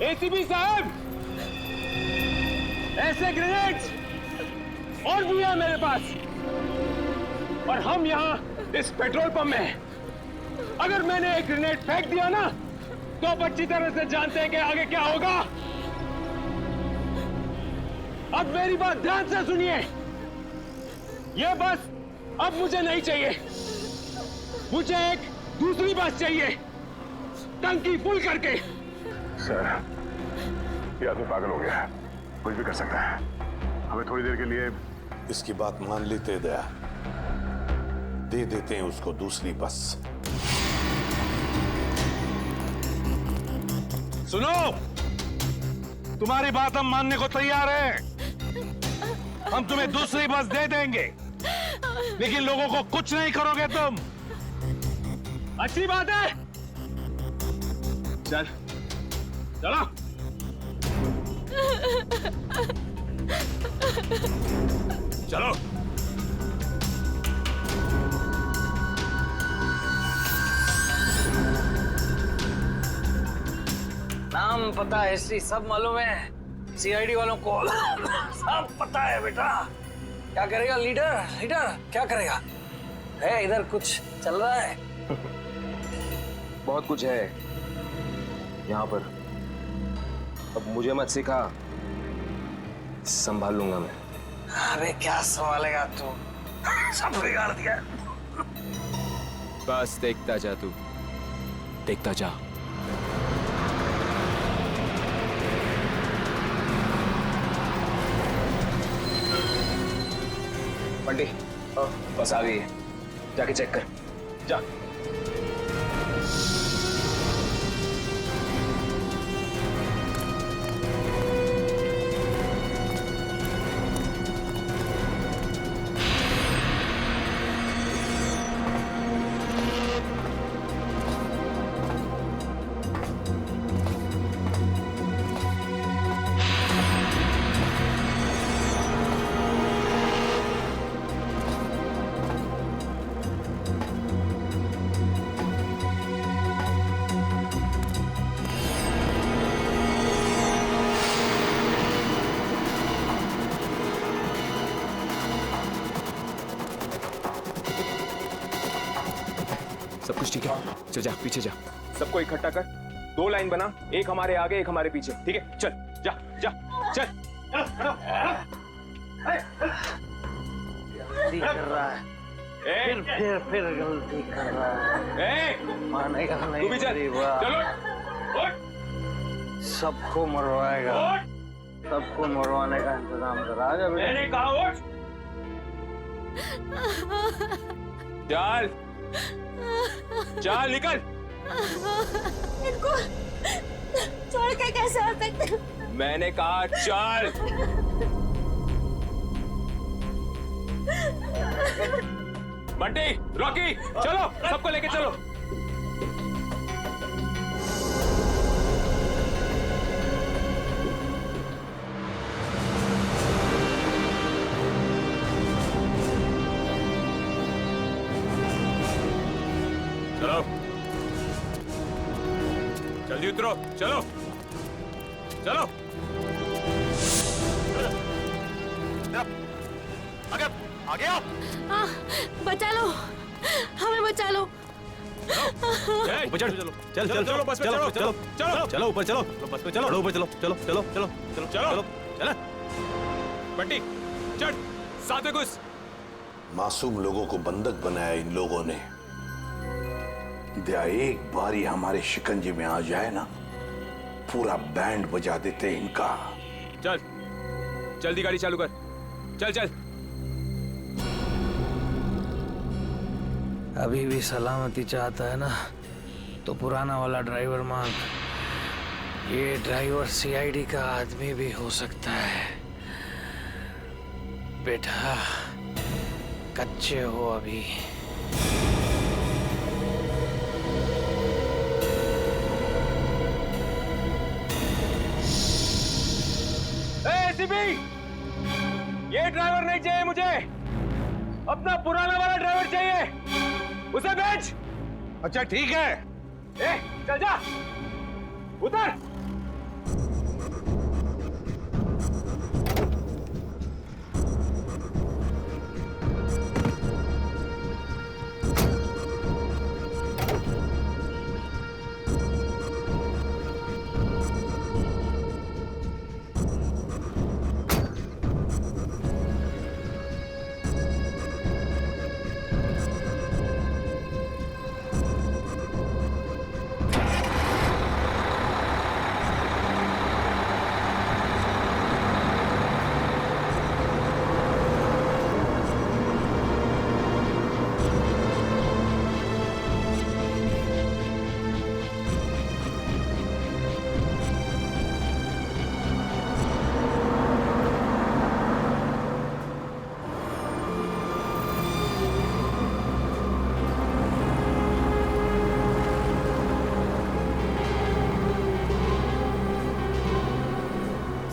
ACP साहब, ऐसे grenades और भी है मेरे पास, और हम यहाँ इस पेट्रोल पंप में हैं। अगर मैंने एक ग्रेनेड फेंक दिया ना, तो आप अच्छी तरह से जानते हैं कि आगे क्या होगा। अब मेरी बात ध्यान से सुनिए। यह बस अब मुझे नहीं चाहिए, मुझे एक दूसरी बस चाहिए, टंकी फुल करके। सर, ये आदमी पागल हो गया है, कुछ भी कर सकता है। हमें थोड़ी देर के लिए इसकी बात मान लेते दया, दे देते हैं उसको दूसरी बस। सुनो, तुम्हारी बात हम मानने को तैयार हैं। हम तुम्हें दूसरी बस दे देंगे, लेकिन लोगों को कुछ नहीं करोगे तुम। अच्छी बात है। चल चलो। चलो। नाम पता हिस्ट्री सब मालूम है, सीआईडी वालों को सब पता है बेटा। क्या करेगा लीडर? लीडर क्या करेगा? है इधर कुछ चल रहा है? बहुत कुछ है यहाँ पर। अब मुझे मत सिखा, संभाल लूंगा मैं। अरे क्या संभालेगा तू? सब बिगाड़ दिया। बस देखता जा तू, देखता जा। बंटी, बस आ गई है, जाके चेक कर। जा। सब कुछ ठीक है? चल जा, पीछे जा। सबको इकट्ठा कर, 2 लाइन बना, एक हमारे आगे एक हमारे पीछे, ठीक है? चल जा जा चल। गलती कर रहा है, फिर गलती कर रहा है। मानेगा नहीं। तू भी चल। चलो। सबको मरवाएगा, सबको मरवाने का इंतजाम करा। आजा मैंने कहा उठ। चल चल निकल। इनको छोड़ के कैसे आ सकते? मैंने कहा चल। बंटी, रॉकी, चलो, सबको लेके चलो। चलो, जल्दी उतरो। चलो चलो। आगे आगे आओ। बचा लो, हमें बचा लो। ऊपर चढ़ो। चल चल चलो, बस में चलो। चलो चलो चलो, ऊपर चलो, बस में चलो, ऊपर चलो। चलो चलो चलो चलो चलो चलो। बंटी चढ़, साथ में घुस। मासूम लोगों को बंधक बनाया इन लोगों ने। दया एक बारी हमारे शिकंजे में आ जाए ना, पूरा बैंड बजा देते इनका। चल, जल्दी गाड़ी चालू कर। चल चल। अभी भी सलामती चाहता है ना, तो पुराना वाला ड्राइवर मांग। ये ड्राइवर सीआईडी का आदमी भी हो सकता है। बेटा, कच्चे हो अभी। एसीपी, ये ड्राइवर नहीं चाहिए मुझे, अपना पुराना वाला ड्राइवर चाहिए, उसे भेज। अच्छा ठीक है। चल जा, उतर।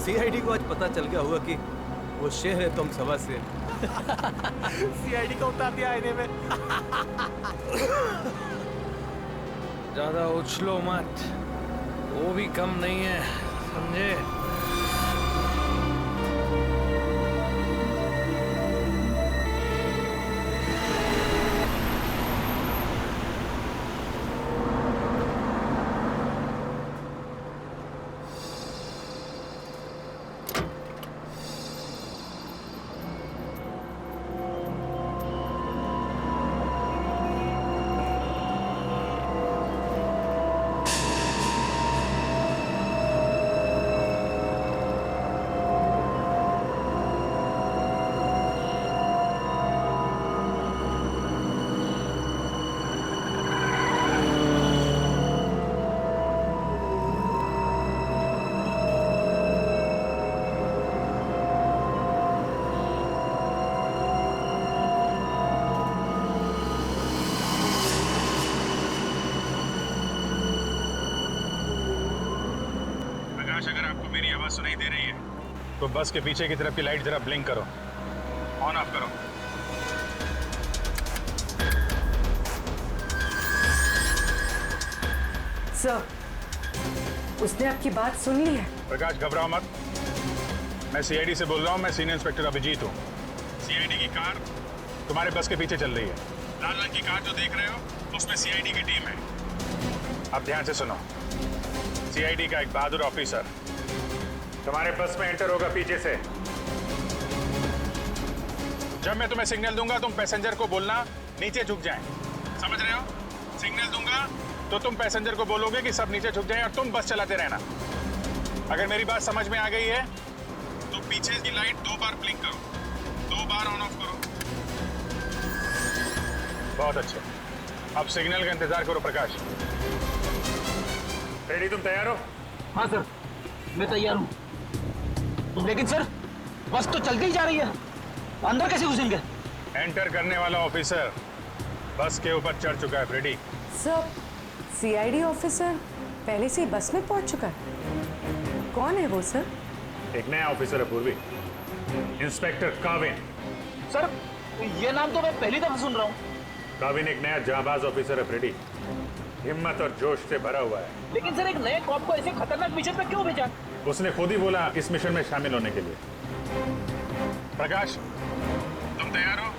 सीआईडी को आज पता चल गया होगा कि वो शेर है, तुम सवा शेर। सीआईडी को उतार दिया आईने में। ज्यादा उछलो मत, वो भी कम नहीं है, समझे? अगर आपको मेरी आवाज सुनाई दे रही है तो बस के पीछे की तरफ की लाइट जरा ब्लिंक करो, ऑन ऑफ करो। सर, उसने आपकी बात सुन ली है। प्रकाश घबराओ मत, मैं सीआईडी से बोल रहा हूँ। मैं सीनियर इंस्पेक्टर अभिजीत हूँ। सीआईडी की कार तुम्हारे बस के पीछे चल रही है। लाल रंग की कार जो देख रहे हो उसमें सीआईडी की टीम है। अब ध्यान से सुनो, सीआईडी का एक बहादुर ऑफिसर तुम्हारे बस में एंटर होगा पीछे से। जब मैं तुम्हें सिग्नल दूंगा तुम पैसेंजर को बोलना नीचे झुक जाएं। समझ रहे हो? सिग्नल दूंगा तो तुम पैसेंजर को बोलोगे कि सब नीचे झुक जाएं और तुम बस चलाते रहना। अगर मेरी बात समझ में आ गई है तो पीछे की लाइट 2 बार ब्लिंक करो, 2 बार ऑन ऑफ करो। बहुत अच्छे, अब सिग्नल का इंतजार करो। प्रकाश रेडी? तुम तैयार हो? हाँ सर, मैं तैयार हूँ। लेकिन सर, बस तो चलती ही जा रही है, अंदर कैसे घुसेंगे? एंटर करने वाला ऑफिसर बस के ऊपर चढ़ चुका है। रेडी? सर, सीआईडी ऑफिसर पहले से ही बस में पहुंच चुका है। कौन है वो सर? एक नया ऑफिसर है पूर्वी, इंस्पेक्टर काविन। सर, ये नाम तो मैं पहली दफा सुन रहा हूँ। काविन एक नया जांबाज ऑफिसर है फ्रेडी, हिम्मत और जोश से भरा हुआ है। लेकिन सर, एक नए कॉप को ऐसे खतरनाक मिशन पे क्यों भेजा? उसने खुद ही बोला इस मिशन में शामिल होने के लिए। प्रकाश, तुम तैयार हो?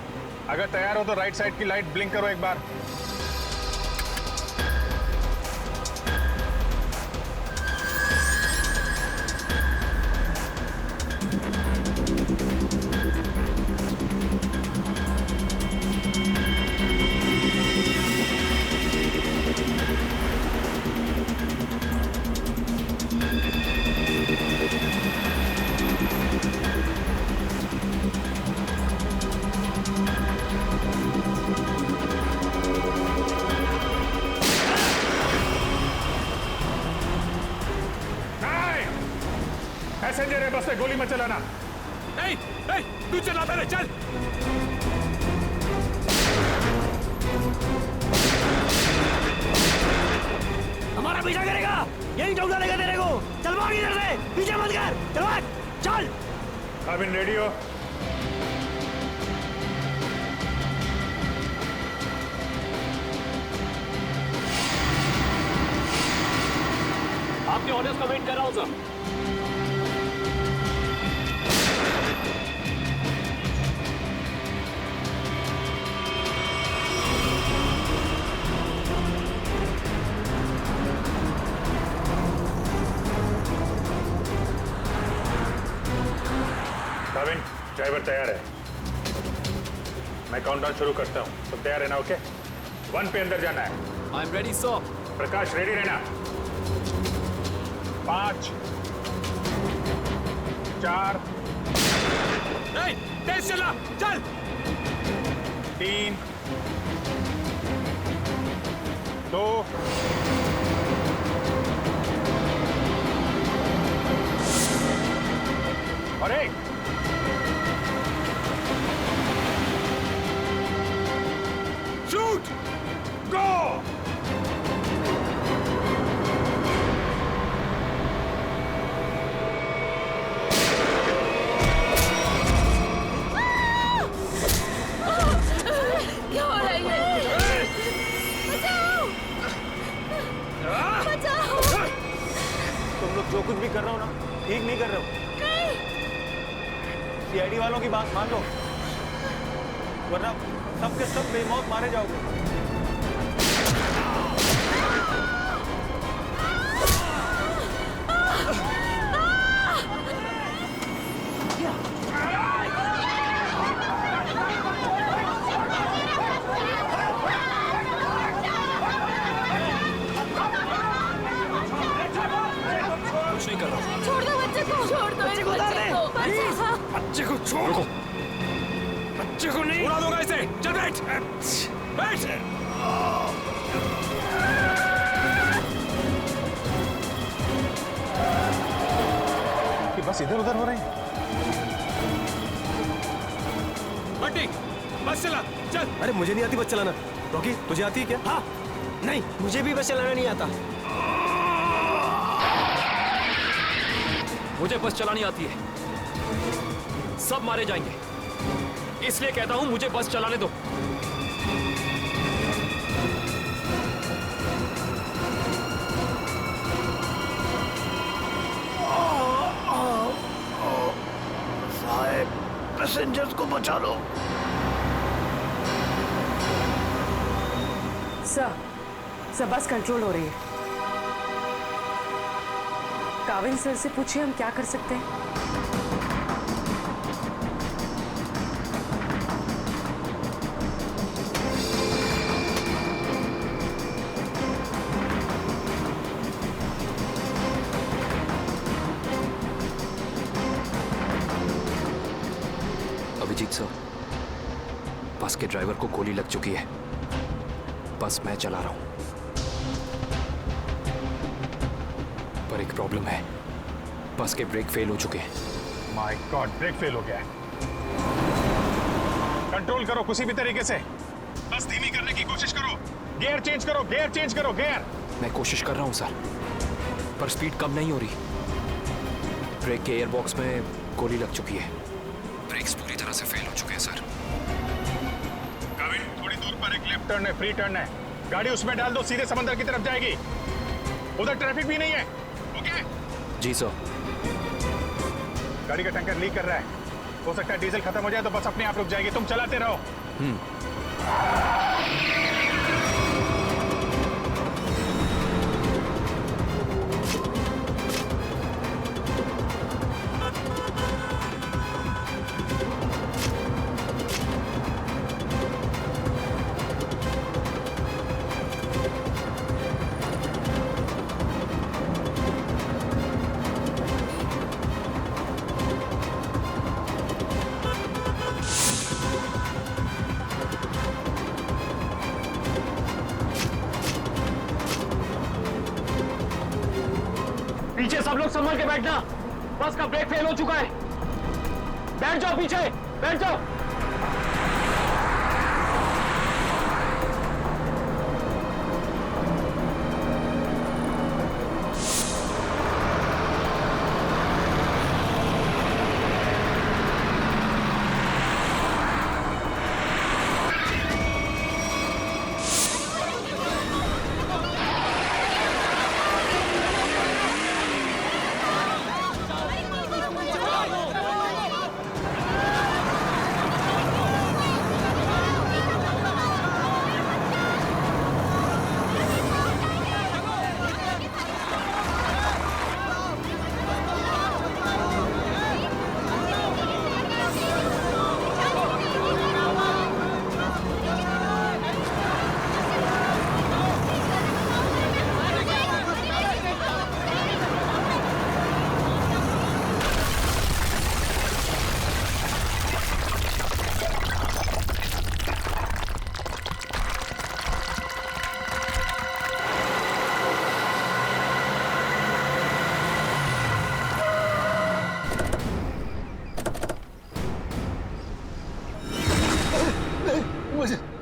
अगर तैयार हो तो राइट साइड की लाइट ब्लिंक करो एक बार। पैसेंजर है, बस से गोली मत चलाना। नहीं नहीं, तू चला पहले, चल। हमारा पीछा करेगा, यही ठोक डालेगा तेरे को। चल भाग इधर से, पीछे मत कर, चल भाग, चल। काविन रेडी हो? आपके ऑर्डर्स का वेट कर रहा हूँ सर। काविन, ड्राइवर तैयार है। मैं काउंटडाउन शुरू करता हूँ, तुम तैयार रहना। ओके? 1 पे अंदर जाना है। I am ready sir. Prakash ready रहना। 5 4 नहीं, तेज चला, चल। 3 2 और 1। शूट, गो। कुछ भी कर रहे हो ना, ठीक नहीं कर रहे हो। सीआईडी वालों की बात मान लो, वरना सबके सब बेमौत मारे जाओगे। कुछ नहीं कर रहा। छोड़ दो बच्चे को, छोड़ दो मेरे बच्चे को, बच्चे को छोड़ो, बच्चे को नहीं उड़ा दूंगा इसे। चल बैठ, बैठ। कि बस इधर उधर हो रहे हैं। बंटी, बस चला, चल। अरे मुझे नहीं आती बस चलाना। रॉकी, तुझे आती है क्या? हाँ, नहीं मुझे भी बस चलाना नहीं आता। मुझे बस चलानी आती है। सब मारे जाएंगे, इसलिए कहता हूं मुझे बस चलाने दो। साहब, पैसेंजर्स को बचा लो। सर बस कंट्रोल हो रही है। काविल सर से पूछिए हम क्या कर सकते हैं। अभिजीत सर, बस के ड्राइवर को गोली लग चुकी है। बस मैं चला रहा हूं, पर एक प्रॉब्लम है। बस के ब्रेक फेल हो चुके हैं। माय गॉड, ब्रेक फेल हो गया है। कंट्रोल करो किसी भी तरीके से, बस धीमी करने की कोशिश करो। गियर चेंज करो, गियर चेंज करो, गियर। मैं कोशिश कर रहा हूं सर, पर स्पीड कम नहीं हो रही। ब्रेक के एयरबॉक्स में गोली लग चुकी है। ब्रेक्स पूरी तरह से फेल हो चुके हैं सर। काविल, थोड़ी दूर पर एक लेफ्ट टर्न है, फ्री टर्न है। गाड़ी उसमें डाल दो, सीधे समंदर की तरफ जाएगी। उधर ट्रैफिक भी नहीं है। ओके? जी सर। गाड़ी का टैंकर लीक कर रहा है, हो सकता है डीजल खत्म हो जाए तो बस अपने आप रुक जाएगी। तुम चलाते रहो। पीछे सब लोग संभल के बैठना, बस का ब्रेक फेल हो चुका है। बैठ जाओ पीछे, बैठ जाओ।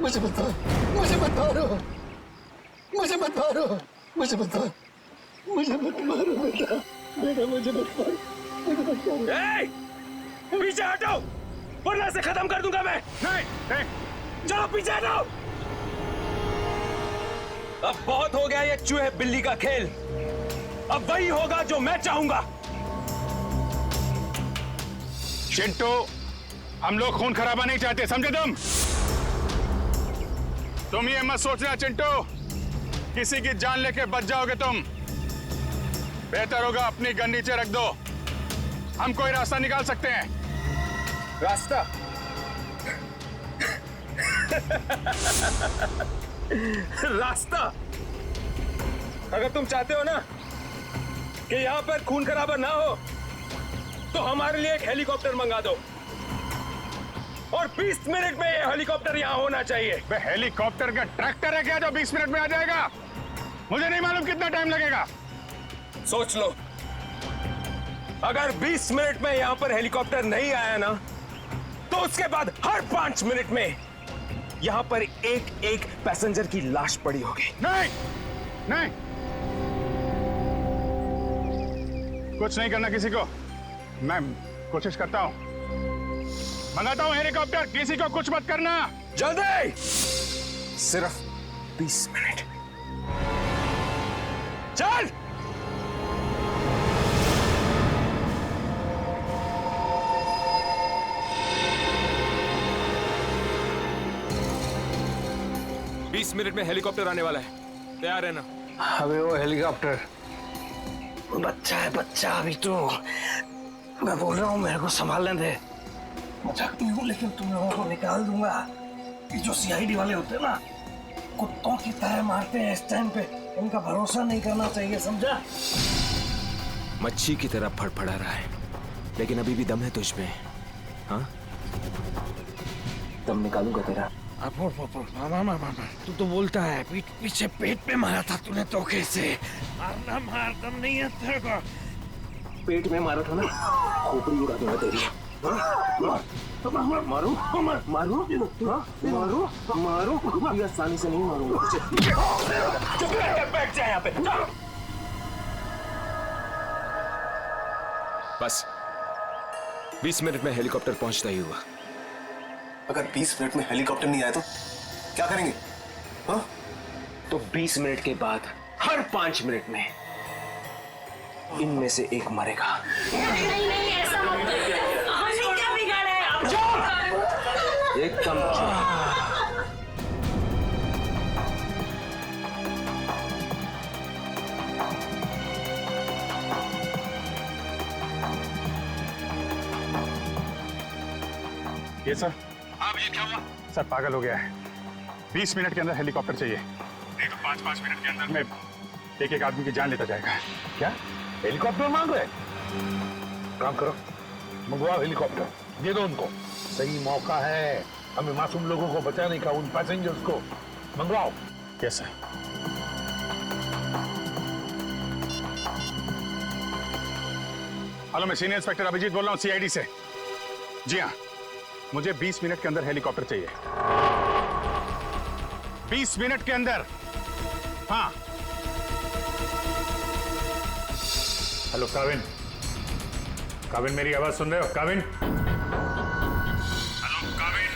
मुझे बता, मुझे मत मारो, मुझे मत मारो, मुझे मत मारो, मुझे मत मारो बेटा, बेटा मुझे मत मारो, मुझे मत मारो। पीछे हटो, वरना से खत्म कर दूंगा मैं। नहीं, चलो पीछे हटो। अब बहुत हो गया ये चूहे बिल्ली का खेल। अब वही होगा जो मैं चाहूंगा। चिंटू, हम लोग खून खराबा नहीं चाहते, समझे तुम ये मत सोचना चिंटू, किसी की जान लेके बच जाओगे तुम। बेहतर होगा अपनी गन नीचे रख दो, हम कोई रास्ता निकाल सकते हैं। रास्ता? रास्ता? अगर तुम चाहते हो ना कि यहां पर खून खराबा ना हो, तो हमारे लिए एक हेलीकॉप्टर मंगा दो, और 20 मिनट में ये हेलीकॉप्टर यहां होना चाहिए। हेलीकॉप्टर का ट्रैक्टर है क्या जो 20 मिनट में आ जाएगा? मुझे नहीं मालूम कितना टाइम लगेगा। सोच लो, अगर 20 मिनट में यहां पर हेलीकॉप्टर नहीं आया ना, तो उसके बाद हर 5 मिनट में यहां पर एक एक पैसेंजर की लाश पड़ी होगी। नहीं, नहीं, कुछ नहीं करना किसी को। मैं कोशिश करता हूं, मंगाता हूं हेलीकॉप्टर, किसी को कुछ मत करना। जल्दी, सिर्फ 20 मिनट। चल। बीस मिनट में हेलीकॉप्टर आने वाला है, तैयार है ना? अबे वो हेलीकॉप्टर बच्चा है, बच्चा अभी तो। मैं बोल रहा हूँ मेरे को संभालने दे। मजाक नहीं हूँ, लेकिन तुम लोगों को निकाल दूंगा। ये जो सीआईडी वाले होते हैं ना, कुत्तों की तरह मारते हैं इस टाइम पे। इनका भरोसा नहीं करना चाहिए, समझा? मच्छी की तरह फड़फड़ा रहा है, लेकिन अभी भी दम है तुझ में। हाँ, दम निकालूंगा तेरा। तू तो बोलता है पीछे पेट पे मारा था तूने धोखे से। मारना मार, दम नहीं है तेरे को। पेट में मारा था ना, खोपड़ी उड़ा दूंगा तेरी। मारू मारू मारू मारू, ये आसानी से नहीं मारूंगा। चुप रह, बैठ जा यहाँ पे। बस 20 मिनट में हेलीकॉप्टर पहुंचता ही हुआ। अगर 20 मिनट में हेलीकॉप्टर नहीं आया तो क्या करेंगे? हाँ? तो 20 मिनट के बाद हर 5 मिनट में इनमें से एक मरेगा। नहीं नहीं, ऐसा मत करो। हमने क्या बिगाड़ा है? एकदम ये सर। हाँ भैया, क्या हुआ? सर पागल हो गया है, 20 मिनट के अंदर हेलीकॉप्टर चाहिए, नहीं तो 5-5 मिनट के अंदर में एक एक आदमी की जान लेता जाएगा। क्या हेलीकॉप्टर मांग रहे? काम करो, मंगवाओ हेलीकॉप्टर, दे दो उनको। सही मौका है हमें मासूम लोगों को बचाने का, उन पैसेंजर्स को। मंगवाओ। Yes sir. हेलो, मैं सीनियर इंस्पेक्टर अभिजीत बोल रहा हूँ, सीआईडी से। जी हाँ, मुझे 20 मिनट के अंदर हेलीकॉप्टर चाहिए। 20 मिनट के अंदर। हाँ। हेलो काविन, काविन मेरी आवाज सुन रहे हो? काविन, हेलो काविन।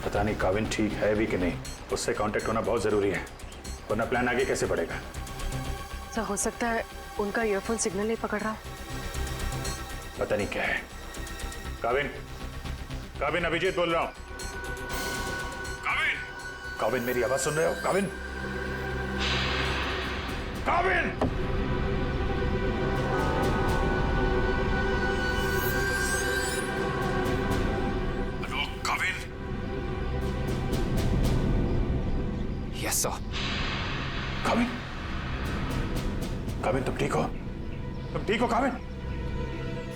पता नहीं काविन ठीक है भी कि नहीं, उससे कांटेक्ट होना बहुत जरूरी है, वरना प्लान आगे कैसे बढ़ेगा। सर हो सकता है उनका ईयरफोन सिग्नल नहीं पकड़ रहा। पता नहीं क्या है। काविन, काविन अभिजीत बोल रहा हूं। काविन, काविन मेरी आवाज सुन रहे हो? Kavin, Kavin. Hello Kavin. Yes sir. Kavin, Kavin तुम ठीक हो? तुम ठीक हो काविन?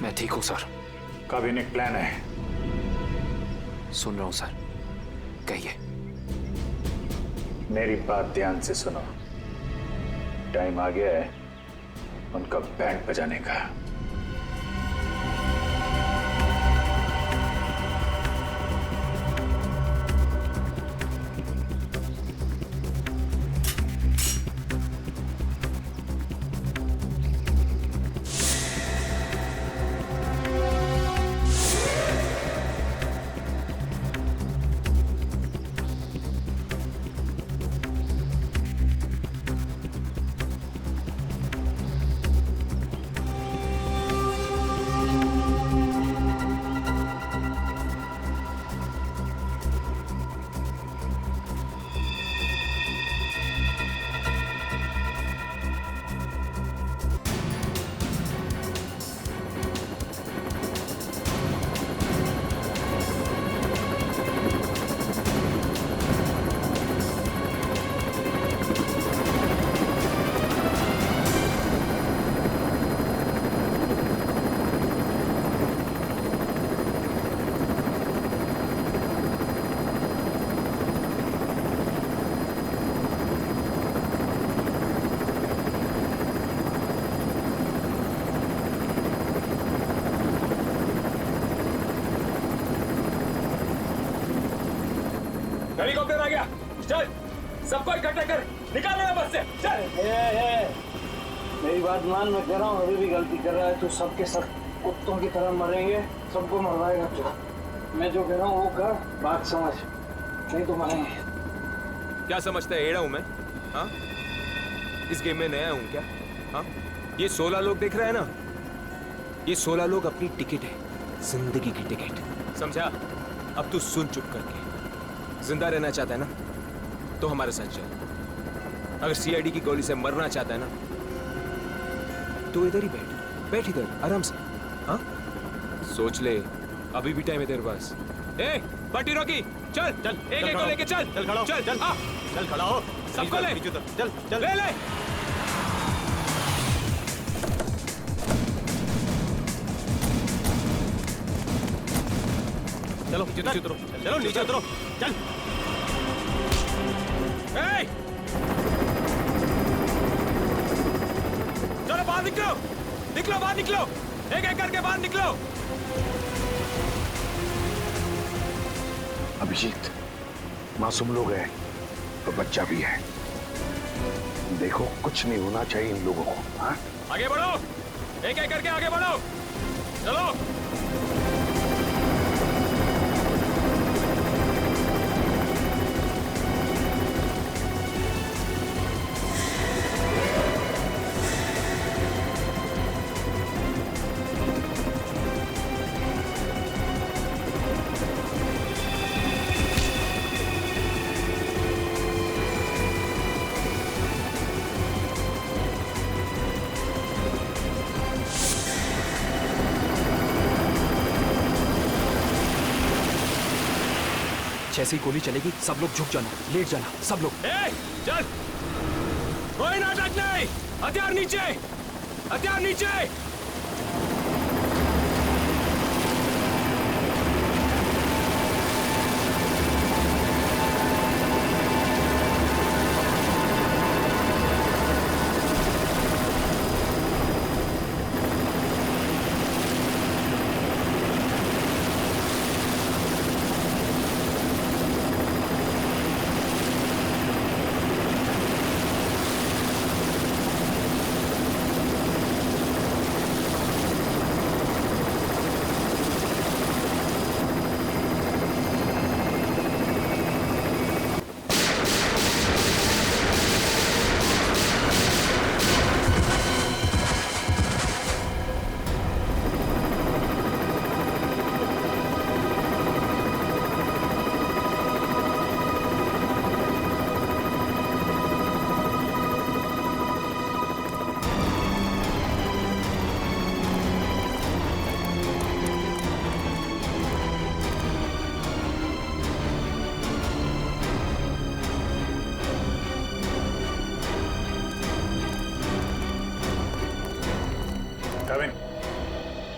मैं ठीक हूं सर। काविन एक प्लान है। सुन रहा हूं सर, कहिए। मेरी बात ध्यान से सुनो, टाइम आ गया है उनका बैंड बजाने का। चल सबको इकट्ठा कर, निकाल यहाँ बस से, चल। मेरी बात मान, मैं कह रहा हूँ अभी भी गलती कर रहा है तू। सबके सब कुत्तों की तरह मरेंगे, सबको मरवाएगा तू। मैं जो कह रहा हूँ वो कर, बात समझ, नहीं तो मरेंगे। क्या समझता है, एड़ा हूं मैं? हाँ, इस गेम में नया हूं क्या? हाँ, ये 16 लोग देख रहे हैं ना, ये 16 लोग अपनी टिकट है, जिंदगी की टिकट, समझा? अब तू सुन चुप करके। जिंदा रहना चाहता है ना, तो हमारे साथ चल। अगर सीआईडी की गोली से मरना चाहता है ना, तो इधर ही बैठ इधर आराम से। हाँ, सोच ले, अभी भी टाइम है तेरे पास। ए, पार्टी रोकी, चल चल, एक को लेके चल, चल खड़ा हो, चल चल, चल खड़ा हो, सबको ले, चल चल, ले ले। चलो नीचे उतरो, चलो नीचे उतरो, चल। चलो बाहर निकलो, निकलो बाहर निकलो, एक एक करके बाहर निकलो। अभिजीत, मासूम लोग हैं तो बच्चा भी है। देखो कुछ नहीं होना चाहिए इन लोगों को। हाँ? आगे बढ़ो, एक एक करके आगे बढ़ो, चलो। जैसे ही गोली चलेगी सब लोग झुक जाना, लेट जाना, सब लोग। चल, कोई नाटक नहीं, हथियार नीचे, हथियार नीचे।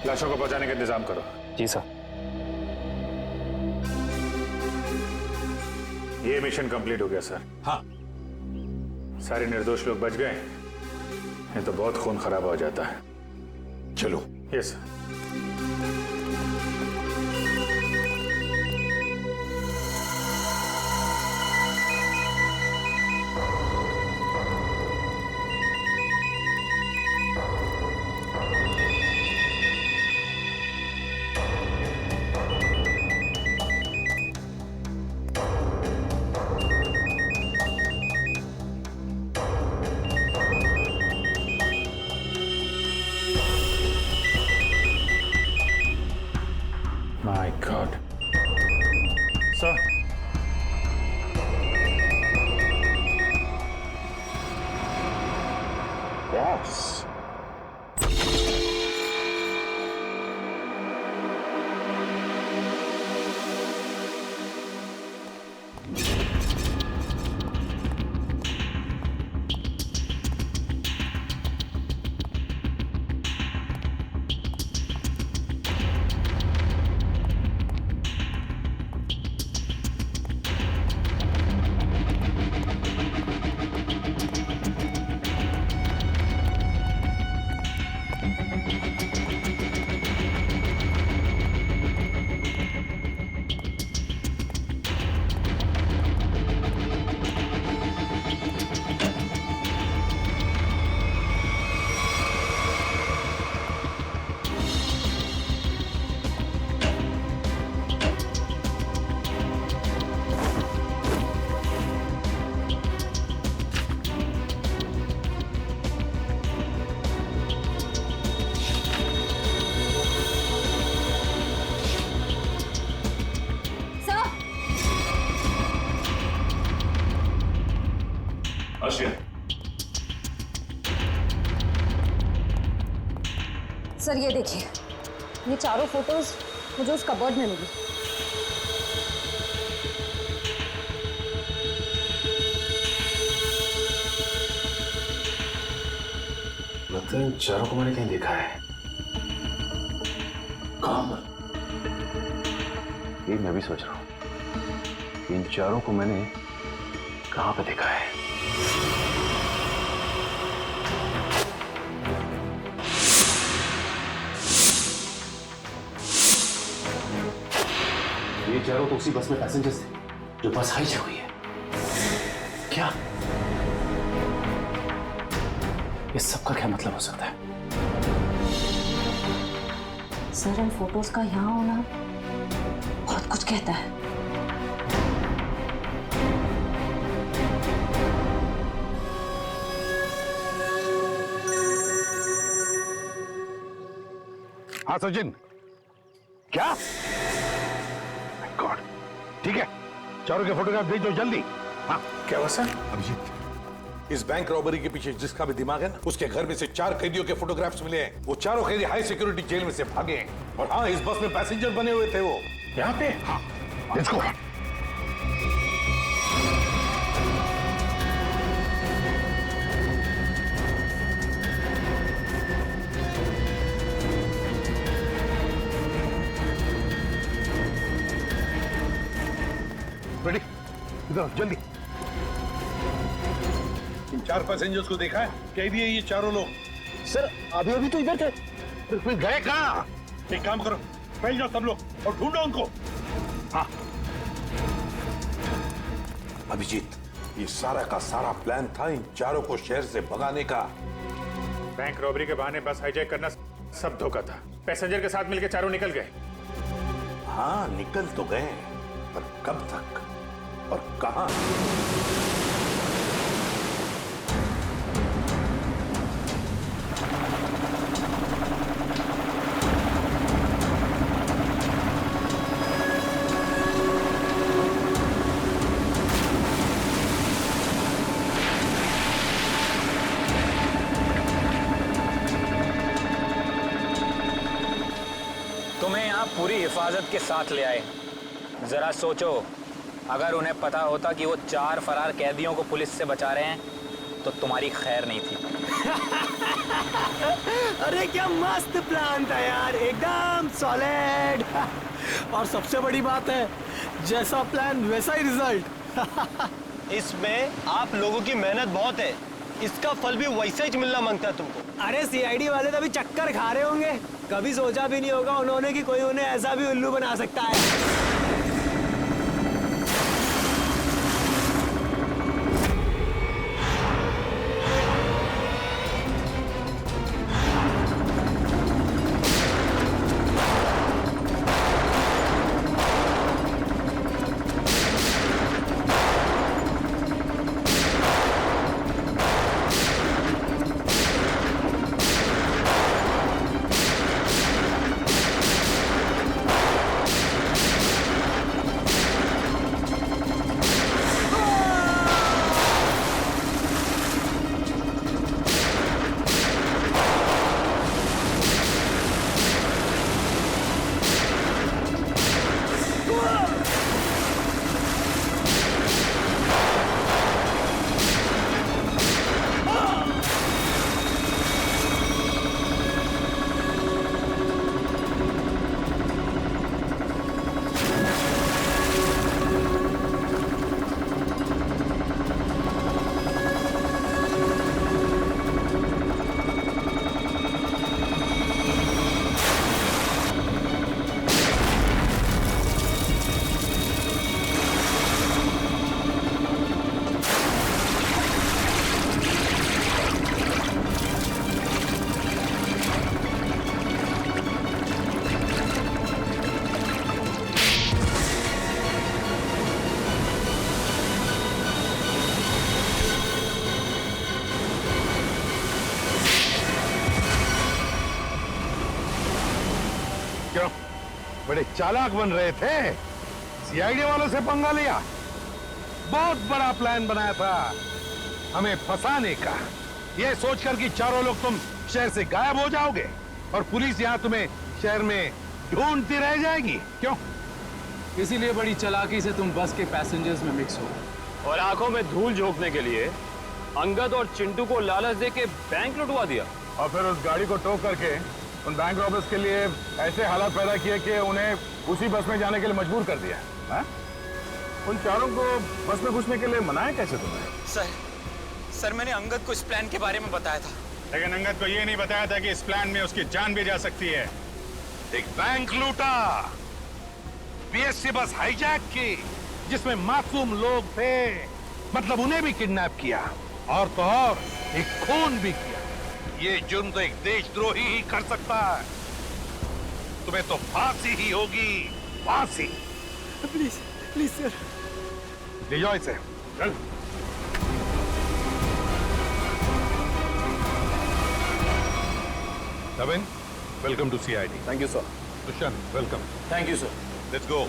लाशों को पहुंचाने का इंतजाम करो। जी सर। ये मिशन कंप्लीट हो गया सर। हाँ, सारे निर्दोष लोग बच गए, नहीं तो बहुत खून खराब हो जाता है। चलो। Yes sir. My God. Sir. Yes. Sir ये देखिए, ये चारों फोटोज मुझे उस कबर्ड में मिली। लगता है इन चारों को मैंने कहीं देखा है। कहां पर? ये मैं भी सोच रहा हूं, इन चारों को मैंने कहां पे देखा है। ये चारों तो उसी बस में पैसेंजर्स थे जो बस हाईजैक हुई है। क्या इस सब का क्या मतलब हो सकता है? सर इन फोटोज का यहाँ होना बहुत कुछ कहता है। हाँ सचिन, क्या? गॉड, ठीक है, चारों के फोटोग्राफ भेज दो जल्दी। हाँ क्या हुआ सर? अभिजीत, इस बैंक रॉबरी के पीछे जिसका भी दिमाग है ना, उसके घर में से 4 कैदियों के फोटोग्राफ्स मिले हैं। वो चारों कैदी हाई सिक्योरिटी जेल में से भागे हैं। और हाँ, इस बस में पैसेंजर बने हुए थे वो। यहाँ पे? हाँ, लेट्स गो। रेडी, इधर जल्दी। इन 4 पैसेंजर्स को देखा है? कैदी है ये चारों लोग। सर अभी अभी तो इधर थे। फिर गए कहाँ? एक काम करो, फैल जाओ सब लोग और ढूंढो उनको। हाँ अभिजीत, ये सारा का सारा प्लान था इन चारों को शहर से भगाने का। बैंक रॉबरी के बहाने बस हाईजैक करना सब धोखा था। पैसेंजर के साथ मिलकर चारों निकल गए। हाँ निकल तो गए, पर कब तक और कहां? तुम्हें यहाँ पूरी हिफाजत के साथ ले आए। जरा सोचो, अगर उन्हें पता होता कि वो 4 फरार कैदियों को पुलिस से बचा रहे हैं तो तुम्हारी खैर नहीं थी। अरे क्या मस्त प्लान था यार, एकदम सॉलिड। और सबसे बड़ी बात है, जैसा प्लान वैसा ही रिजल्ट। इसमें आप लोगों की मेहनत बहुत है, इसका फल भी वैसा ही मिलना मांगता है तुमको। अरे सीआईडी वाले तो अभी चक्कर खा रहे होंगे, कभी सोचा भी नहीं होगा उन्होंने कि कोई उन्हें ऐसा भी उल्लू बना सकता है। बड़े चालाक बन रहे थे, सीआईडी वालों से पंगा लिया। बहुत बड़ा प्लान बनाया था हमें फंसाने का, यह सोचकर कि चारों लोग तुम शहर से गायब हो जाओगे। और पुलिस यहाँ तुम्हें शहर में ढूंढती रह जाएगी। क्यों? इसीलिए बड़ी चालाकी से तुम बस के पैसेंजर्स में मिक्स हो और आंखों में धूल झोंकने के लिए अंगद और चिंटू को लालच दे के बैंक लुटवा दिया। और फिर उस गाड़ी को टो करके उन बैंक रॉबर्स के लिए ऐसे हालात पैदा किए कि उन्हें उसी बस में जाने के लिए मजबूर कर दिया। हाँ? उन चारों को बस में घुसने के लिए मनाया कैसे तुमने? सर मैंने अंगद को इस प्लान के बारे में बताया था। लेकिन अंगद को ये नहीं बताया था कि इस प्लान में उसकी जान भी जा सकती है। एक बैंक लूटा, बीएससी बस हाईजैक की जिसमें मासूम लोग थे, मतलब उन्हें भी किडनैप किया, और तो और एक खून भी किया। ये जुर्म तो एक देशद्रोही ही कर सकता है। तुम्हें तो फांसी ही होगी, फांसी। Please please sir. ले जाओ इसे, चल। Navin, welcome to CID. Thank you sir. Dushyant, welcome. Thank you sir. Let's go.